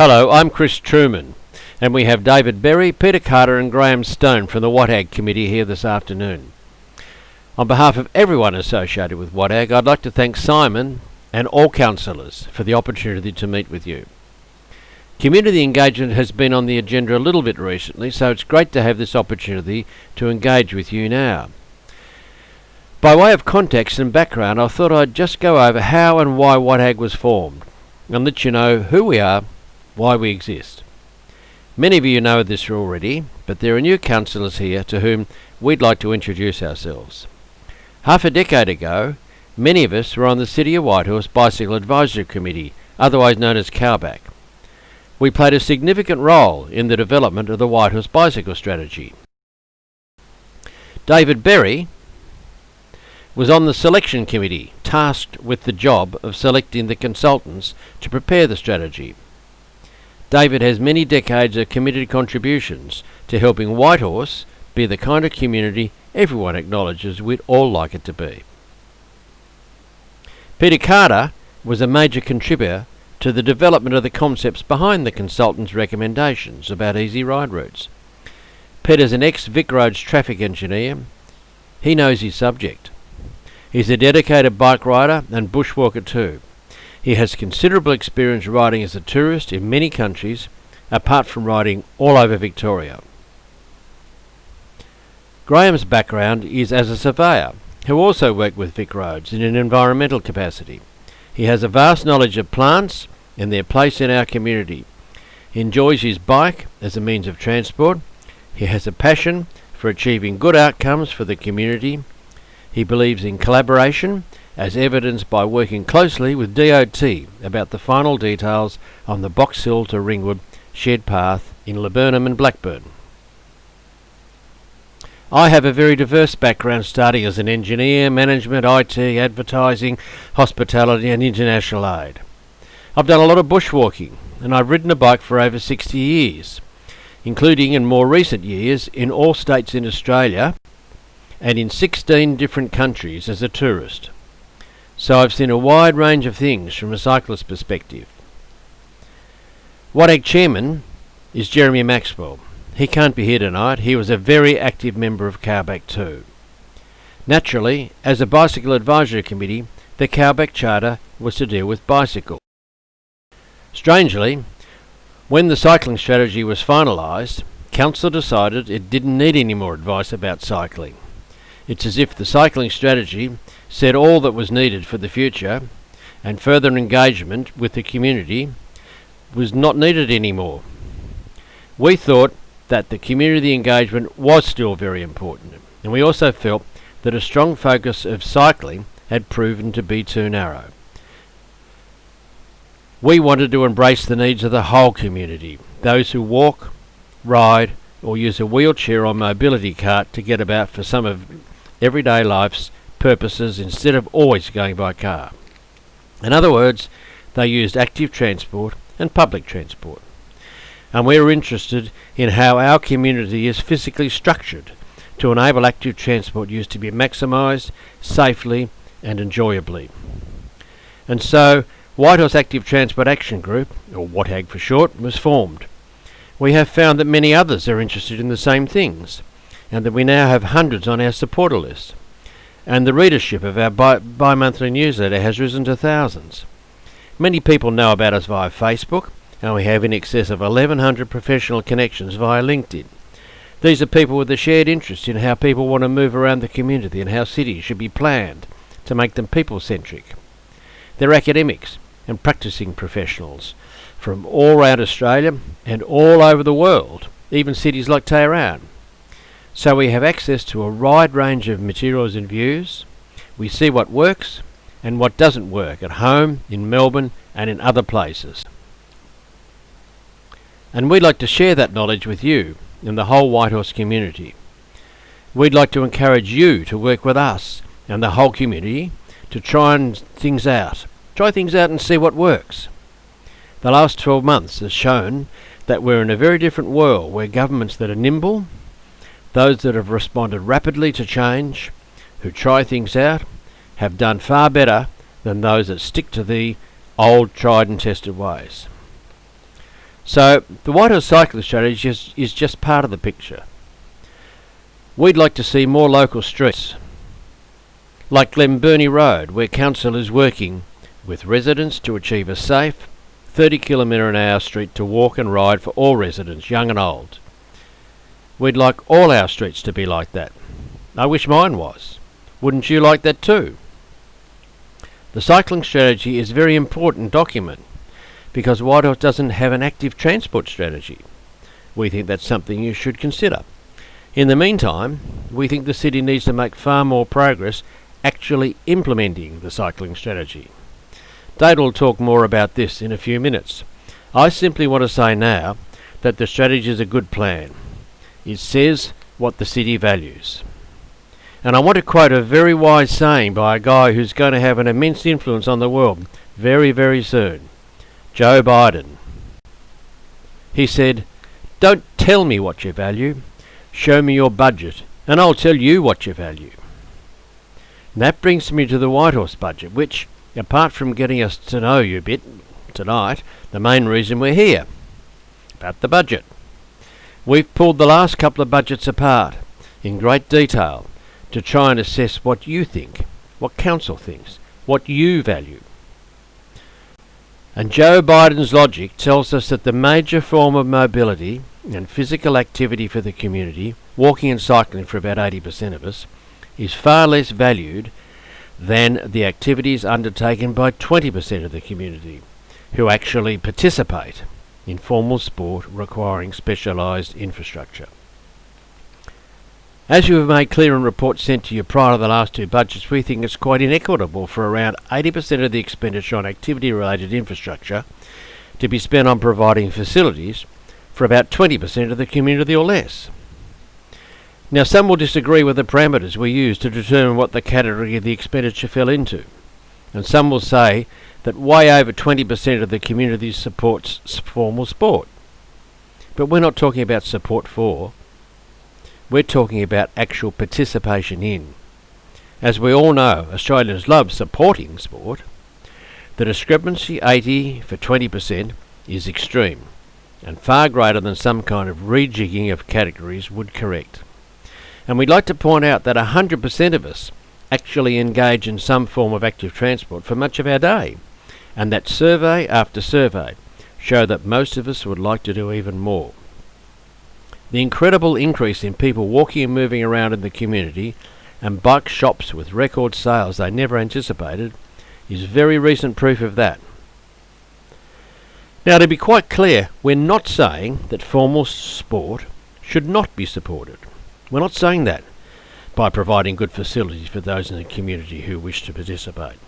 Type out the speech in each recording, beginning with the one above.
Hello, I'm Chris Truman, and we have David Berry, Peter Carter and Graham Stone from the WATAG Committee here this afternoon. On behalf of everyone associated with WATAG, I'd like to thank Simon and all councillors for the opportunity to meet with you. Community engagement has been on the agenda a little bit recently, so it's great to have this opportunity to engage with you now. By way of context and background, I thought I'd just go over how and why WATAG was formed, and let you know who we are, why we exist. Many of you know this already, but there are new councillors here to whom we'd like to introduce ourselves. Half a decade ago, many of us were on the City of Whitehorse Bicycle Advisory Committee, otherwise known as COWBAC. We played a significant role in the development of the Whitehorse Bicycle Strategy. David Berry was on the selection committee, tasked with the job of selecting the consultants to prepare the strategy. David has many decades of committed contributions to helping Whitehorse be the kind of community everyone acknowledges we'd all like it to be. Peter Carter was a major contributor to the development of the concepts behind the consultants' recommendations about easy ride routes. Peter's an ex-Vic Roads traffic engineer. He knows his subject. He's a dedicated bike rider and bushwalker too. He has considerable experience riding as a tourist in many countries, apart from riding all over Victoria. Graham's background is as a surveyor, who also worked with Vic Roads in an environmental capacity. He has a vast knowledge of plants and their place in our community. He enjoys his bike as a means of transport. He has a passion for achieving good outcomes for the community. He believes in collaboration, as evidenced by working closely with DOT about the final details on the Box Hill to Ringwood shared path in Laburnum and Blackburn. I have a very diverse background, starting as an engineer, management, IT, advertising, hospitality and international aid. I've done a lot of bushwalking, and I've ridden a bike for over 60 years, including in more recent years in all states in Australia and in 16 different countries as a tourist. So I've seen a wide range of things from a cyclist perspective. WATAG Chairman is Jeremy Maxwell. He can't be here tonight. He was a very active member of COWBAC too. Naturally, as a Bicycle Advisory Committee, the COWBAC Charter was to deal with bicycle. Strangely, when the cycling strategy was finalised, Council decided it didn't need any more advice about cycling. It's as if the cycling strategy said all that was needed for the future, and further engagement with the community was not needed anymore. We thought that the community engagement was still very important, and we also felt that a strong focus of cycling had proven to be too narrow. We wanted to embrace the needs of the whole community, those who walk, ride, or use a wheelchair or mobility cart to get about for some of everyday life's purposes instead of always going by car. In other words, they used active transport and public transport. And we were interested in how our community is physically structured to enable active transport use to be maximised safely and enjoyably. And so, Whitehorse Active Transport Action Group, or WATAG for short, was formed. We have found that many others are interested in the same things, and that we now have hundreds on our supporter list. And the readership of our bi-monthly newsletter has risen to thousands. Many people know about us via Facebook, and we have in excess of 1,100 professional connections via LinkedIn. These are people with a shared interest in how people want to move around the community and how cities should be planned to make them people-centric. They're academics and practicing professionals from all around Australia and all over the world, even cities like Tehran. So we have access to a wide range of materials and views. We see what works and what doesn't work at home, in Melbourne and in other places. And we'd like to share that knowledge with you and the whole Whitehorse community. We'd like to encourage you to work with us and the whole community to try things out and see what works. The last 12 months has shown that we're in a very different world where governments that are nimble, those that have responded rapidly to change, who try things out, have done far better than those that stick to the old tried and tested ways. So the WATAG cycling strategy is just part of the picture. We'd like to see more local streets, like Glenburnie Road, where council is working with residents to achieve a safe 30km/h street to walk and ride for all residents, young and old. We'd like all our streets to be like that. I wish mine was. Wouldn't you like that too? The cycling strategy is a very important document because WATAG doesn't have an active transport strategy. We think that's something you should consider. In the meantime, we think the city needs to make far more progress actually implementing the cycling strategy. Dave will talk more about this in a few minutes. I simply want to say now that the strategy is a good plan. It says what the city values. And I want to quote a very wise saying by a guy who's going to have an immense influence on the world very, very soon. Joe Biden. He said, "Don't tell me what you value. Show me your budget and I'll tell you what you value." And that brings me to the White Horse budget, which, apart from getting us to know you a bit tonight, the main reason we're here, about the budget. We've pulled the last couple of budgets apart in great detail to try and assess what you think, what council thinks, what you value. And Joe Biden's logic tells us that the major form of mobility and physical activity for the community, walking and cycling for about 80% of us, is far less valued than the activities undertaken by 20% of the community who actually participate in formal sport requiring specialised infrastructure. As you have made clear in reports sent to you prior to the last two budgets, we think it's quite inequitable for around 80% of the expenditure on activity-related infrastructure to be spent on providing facilities for about 20% of the community or less. Now, some will disagree with the parameters we use to determine what the category of the expenditure fell into, and some will say that way over 20% of the community supports formal sport. But we're not talking about support for. We're talking about actual participation in. As we all know, Australians love supporting sport. The discrepancy 80 for 20% is extreme and far greater than some kind of rejigging of categories would correct. And we'd like to point out that 100% of us actually engage in some form of active transport for much of our day, and that survey after survey show that most of us would like to do even more. The incredible increase in people walking and moving around in the community and bike shops with record sales they never anticipated is very recent proof of that. Now, to be quite clear, we're not saying that formal sport should not be supported. We're not saying that by providing good facilities for those in the community who wish to participate.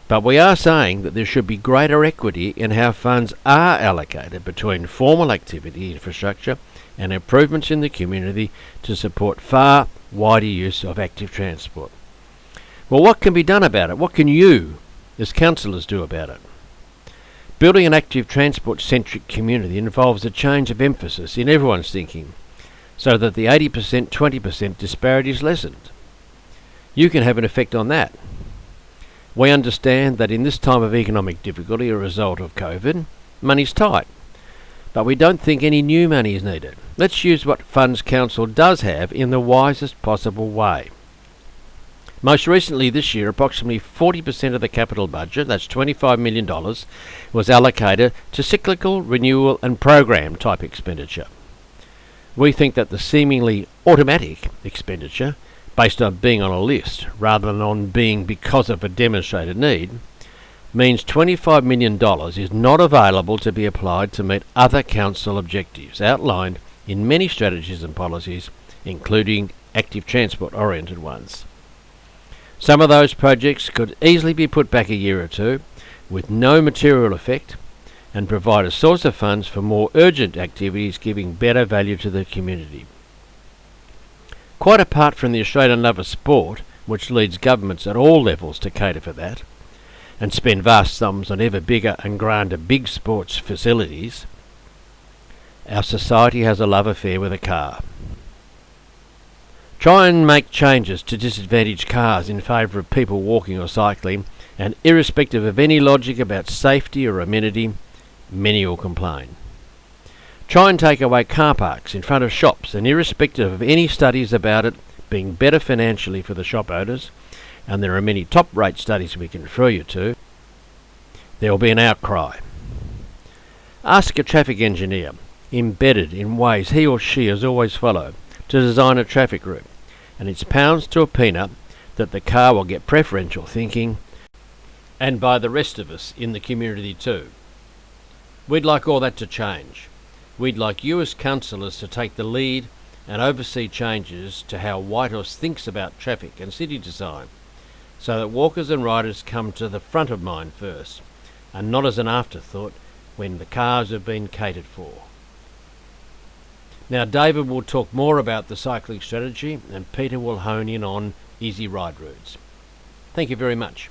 But we are saying that there should be greater equity in how funds are allocated between formal activity infrastructure and improvements in the community to support far wider use of active transport. Well, what can be done about it? What can you, as councillors, do about it? Building an active transport-centric community involves a change of emphasis in everyone's thinking so that the 80% 20% disparity is lessened. You can have an effect on that. We understand that in this time of economic difficulty as a result of COVID, money's tight. But we don't think any new money is needed. Let's use what funds council does have in the wisest possible way. Most recently this year, approximately 40% of the capital budget, that's $25 million, was allocated to cyclical, renewal and program type expenditure. We think that the seemingly automatic expenditure, based on being on a list rather than on being because of a demonstrated need, means $25 million is not available to be applied to meet other council objectives outlined in many strategies and policies, including active transport-oriented ones. Some of those projects could easily be put back a year or two with no material effect and provide a source of funds for more urgent activities giving better value to the community. Quite apart from the Australian love of sport, which leads governments at all levels to cater for that, and spend vast sums on ever bigger and grander big sports facilities, our society has a love affair with a car. Try and make changes to disadvantage cars in favour of people walking or cycling, and irrespective of any logic about safety or amenity, many will complain. Try and take away car parks in front of shops, and irrespective of any studies about it being better financially for the shop owners, and there are many top-rate studies we can refer you to, there will be an outcry. Ask a traffic engineer, embedded in ways he or she has always followed, to design a traffic route, and it's pounds to a peanut that the car will get preferential thinking, and by the rest of us in the community too. We'd like all that to change. We'd like you as councillors to take the lead and oversee changes to how Whitehorse thinks about traffic and city design, so that walkers and riders come to the front of mind first, and not as an afterthought when the cars have been catered for. Now David will talk more about the cycling strategy, and Peter will hone in on easy ride routes. Thank you very much.